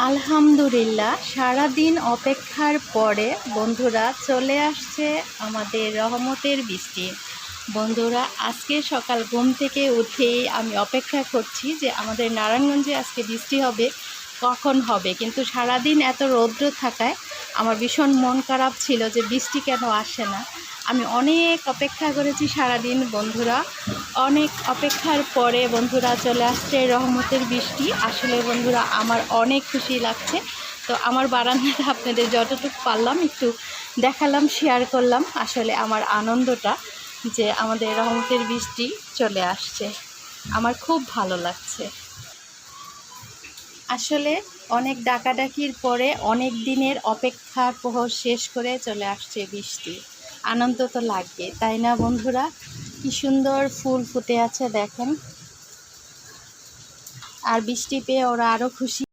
আলহামদুলিল্লাহ, সারাদিন অপেক্ষার পরে বন্ধুরা চলে আসছে আমাদের রহমতের বৃষ্টি। বন্ধুরা, আজকে সকাল ঘুম থেকে উঠেই আমি অপেক্ষা করছি যে আমাদের নারায়ণগঞ্জে আজকে বৃষ্টি হবে, কখন হবে। কিন্তু সারাদিন এত রৌদ্র থাকায় আমার ভীষণ মন খারাপ ছিল যে বৃষ্টি কেন আসে না। আমি অনেক অপেক্ষা করেছি সারাদিন বন্ধুরা, অনেক অপেক্ষার পরে বন্ধুরা চলে আসছে রহমতের বৃষ্টি। আসলে বন্ধুরা আমার অনেক খুশি লাগছে। তো আমার বারান্দাটা আপনাদের যতটুকু পারলাম একটু দেখালাম, শেয়ার করলাম। আসলে আমার আনন্দটা যে আমাদের রহমতের বৃষ্টি চলে আসছে, আমার খুব ভালো লাগছে। আসলে অনেক ডাকাডাকির পরে অনেক দিনের অপেক্ষার প্রহর শেষ করে চলে আসছে বৃষ্টি। আনন্দ তো লাগবে, তাই না বন্ধুরা? কি সুন্দর ফুল ফুটে আছে দেখেন, আর বৃষ্টি পেয়ে ওরা আরও খুশি।